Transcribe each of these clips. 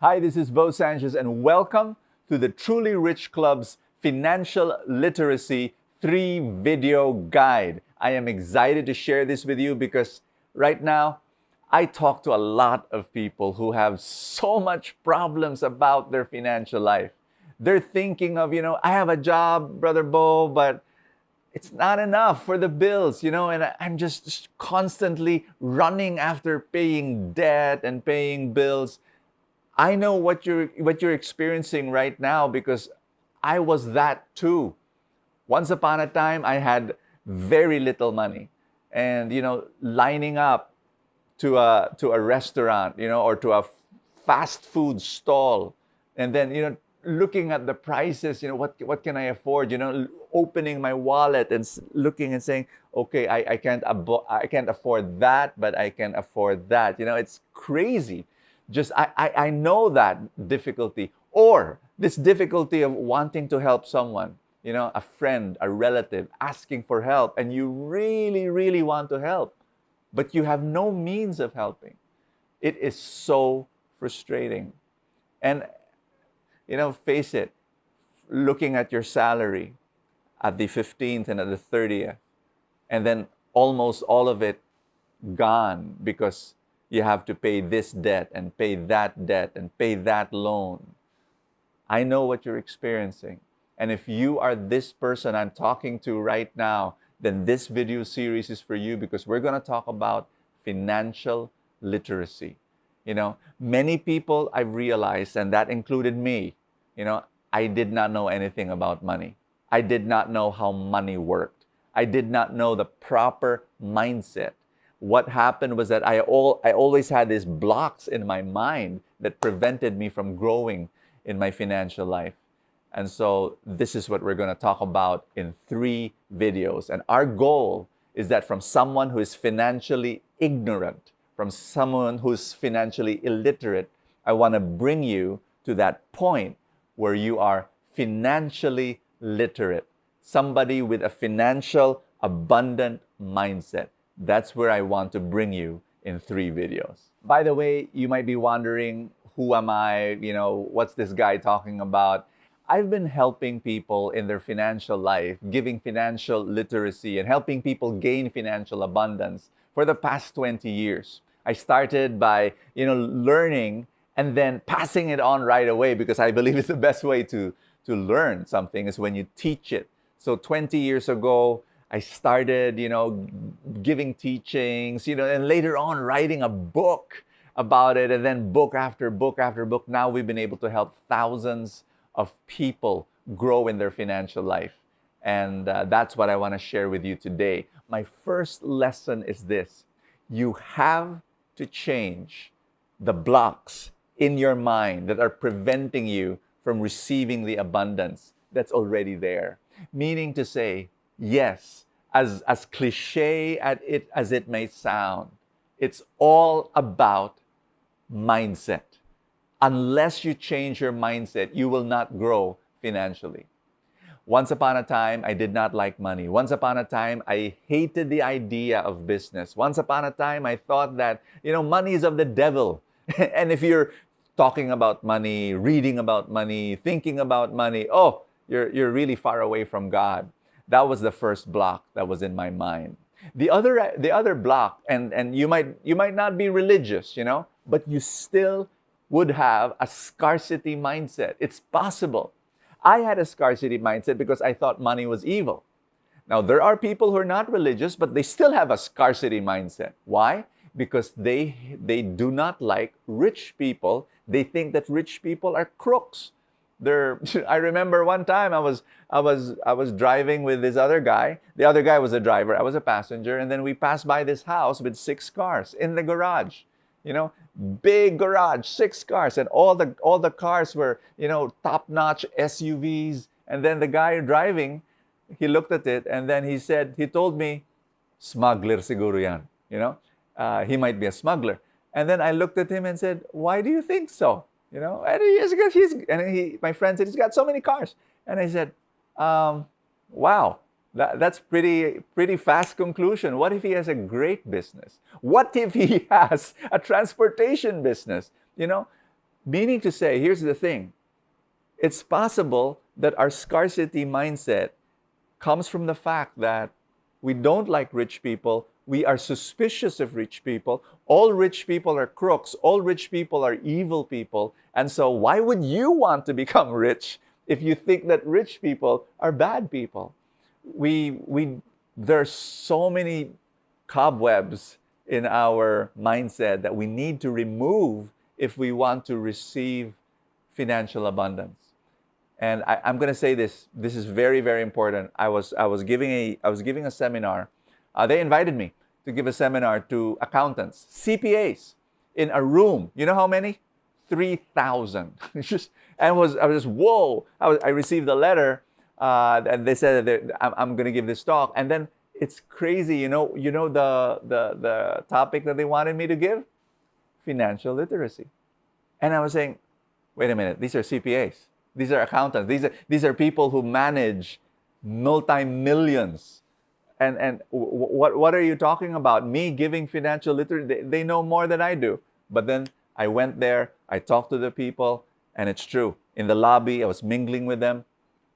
Hi, this is Sanchez, and welcome to the Truly Rich Club's Financial Literacy 3-video guide. I am excited to share this with you because right now, I talk to a lot of people who have so much problems about their financial life. They're thinking of, I have a job, Brother Bo, but it's not enough for the bills, and I'm just constantly running after paying debt and paying bills. I know what you're experiencing right now because I was that too. Once upon a time, I had very little money, and lining up to a restaurant, or to a fast food stall, and then looking at the prices, what can I afford? Opening my wallet and looking and saying, okay, I can't afford that, but I can afford that. It's crazy. Just I know that difficulty, or this difficulty of wanting to help someone, a friend, a relative asking for help, and you really, really want to help, but you have no means of helping. It is so frustrating. And face it, looking at your salary at the 15th and at the 30th, and then almost all of it gone because you have to pay this debt and pay that debt and pay that loan. I know what you're experiencing. And if you are this person I'm talking to right now, then this video series is for you because we're going to talk about financial literacy. Many people I've realized, and that included me, I did not know anything about money. I did not know how money worked. I did not know the proper mindset. What happened was that I always had these blocks in my mind that prevented me from growing in my financial life. And so this is what we're going to talk about in 3 videos. And our goal is that from someone who is financially ignorant, from someone who's financially illiterate, I want to bring you to that point where you are financially literate, somebody with a financial abundant mindset. That's where I want to bring you in 3 videos. By the way, you might be wondering, who am I? What's this guy talking about? I've been helping people in their financial life, giving financial literacy and helping people gain financial abundance for the past 20 years. I started by, learning and then passing it on right away because I believe it's the best way to learn something is when you teach it. So 20 years ago, I started, giving teachings, and later on writing a book about it, and then book after book after book. Now we've been able to help thousands of people grow in their financial life. And that's what I want to share with you today. My first lesson is this. You have to change the blocks in your mind that are preventing you from receiving the abundance that's already there. Meaning to say, yes, as cliche as it may sound, it's all about mindset. Unless you change your mindset, you will not grow financially. Once upon a time, I did not like money. Once upon a time, I hated the idea of business. Once upon a time, I thought that, money is of the devil. And if you're talking about money, reading about money, thinking about money, you're really far away from God. That was the first block that was in my mind. The other block, and you might not be religious, but you still would have a scarcity mindset. It's possible. I had a scarcity mindset because I thought money was evil. Now, there are people who are not religious, but they still have a scarcity mindset. Why? Because they do not like rich people. They think that rich people are crooks. I remember one time I was driving with this other guy. The other guy was a driver. I was a passenger, and then we passed by this house with 6 cars in the garage. Big garage, 6 cars, and all the cars were top-notch SUVs. And then the guy driving, he looked at it, and then he told me, "Smuggler siguro yan." He might be a smuggler. And then I looked at him and said, "Why do you think so?" And my friend said, "He's got so many cars." And I said, "Wow, that's pretty fast conclusion. What if he has a great business? What if he has a transportation business? Meaning to say, here's the thing. It's possible that our scarcity mindset comes from the fact that we don't like rich people. We are suspicious of rich people. All rich people are crooks. All rich people are evil people. And so why would you want to become rich if you think that rich people are bad people? There's so many cobwebs in our mindset that we need to remove if we want to receive financial abundance. And I'm going to say this. This is very, very important. I was giving a seminar. They invited me to give a seminar to accountants, CPAs, in a room. You know how many? 3,000. I was just whoa. I received a letter, and they said that I'm going to give this talk. And then it's crazy. You know the topic that they wanted me to give? Financial literacy. And I was saying, wait a minute. These are CPAs. These are accountants. These are people who manage multi-millions. And what are you talking about? Me giving financial literacy? They know more than I do. But then I went there, I talked to the people, and it's true. In the lobby, I was mingling with them.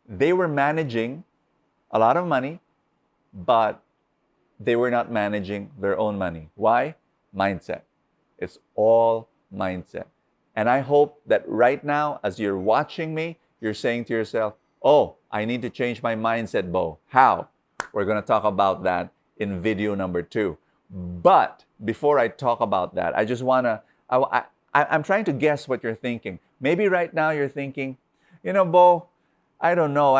They were managing a lot of money, but they were not managing their own money. Why? Mindset. It's all mindset. And I hope that right now, as you're watching me, you're saying to yourself, oh, I need to change my mindset, Bo. How? We're going to talk about that in video number 2. But before I talk about that, I just want to, I'm trying to guess what you're thinking. Maybe right now you're thinking, Bo, I don't know.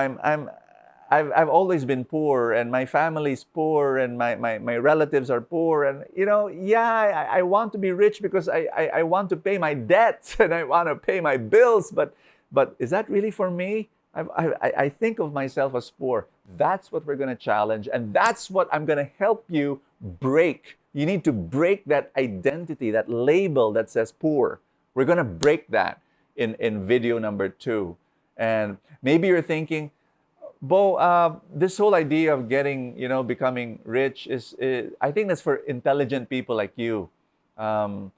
I've always been poor, and my family's poor, and my relatives are poor, and I want to be rich because I want to pay my debts and I want to pay my bills, but is that really for me? I think of myself as poor. That's what we're going to challenge, and that's what I'm going to help you break. You need to break that identity, that label that says poor. We're going to break that in video number 2. And maybe you're thinking, Bo, this whole idea of getting, becoming rich is I think that's for intelligent people like you. I've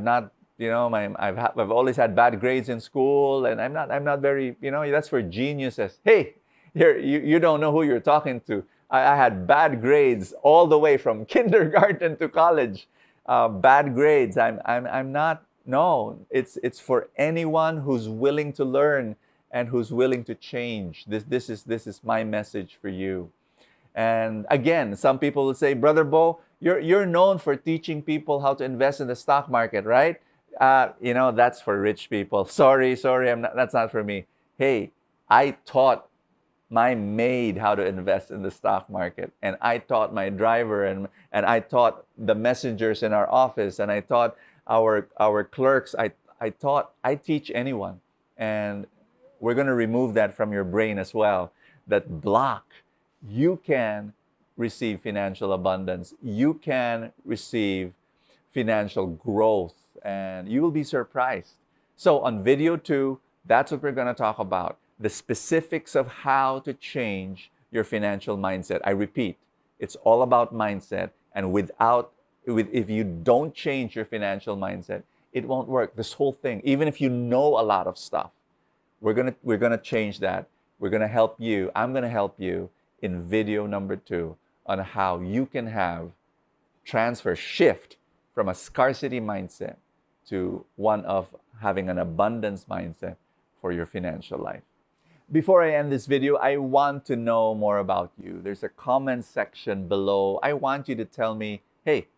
not, I've always had bad grades in school, and I'm not very, that's for geniuses. Hey, you don't know who you're talking to. I had bad grades all the way from kindergarten to college. Bad grades. I'm not. No, it's for anyone who's willing to learn and who's willing to change. This is my message for you. And again, some people will say, Brother Bo, you're known for teaching people how to invest in the stock market, right? That's for rich people. Sorry, that's not for me. Hey, I taught my maid how to invest in the stock market, and I taught my driver, and I taught the messengers in our office, and I taught our clerks. I teach anyone. And we're going to remove that from your brain as well. That block. You can receive financial abundance. You can receive financial growth, and you will be surprised. So on video 2, that's what we're going to talk about. The specifics of how to change your financial mindset. I repeat, it's all about mindset. And if you don't change your financial mindset, it won't work. This whole thing, even if you know a lot of stuff, we're gonna change that. We're gonna help you. I'm gonna help you in video number 2 on how you can shift from a scarcity mindset to one of having an abundance mindset for your financial life. Before I end this video, I want to know more about you. There's a comment section below. I want you to tell me, hey,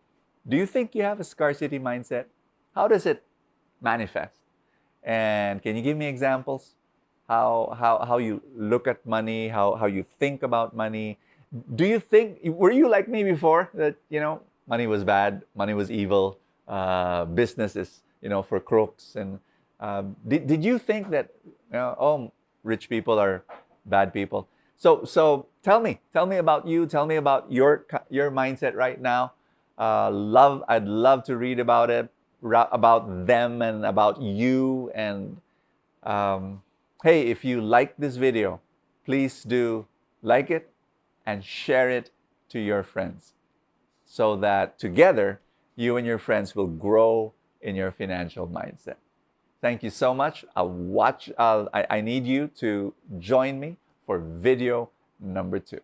do you think you have a scarcity mindset? How does it manifest? And can you give me examples? How you look at money, how you think about money? Were you like me before, that money was bad, money was evil, business is for crooks, and did you think that rich people are bad people? So tell me about you. Tell me about your mindset right now. I'd love to read about it, about them, and about you. And hey, if you like this video, please do like it and share it to your friends, so that together you and your friends will grow in your financial mindset. Thank you so much. I need you to join me for video number 2.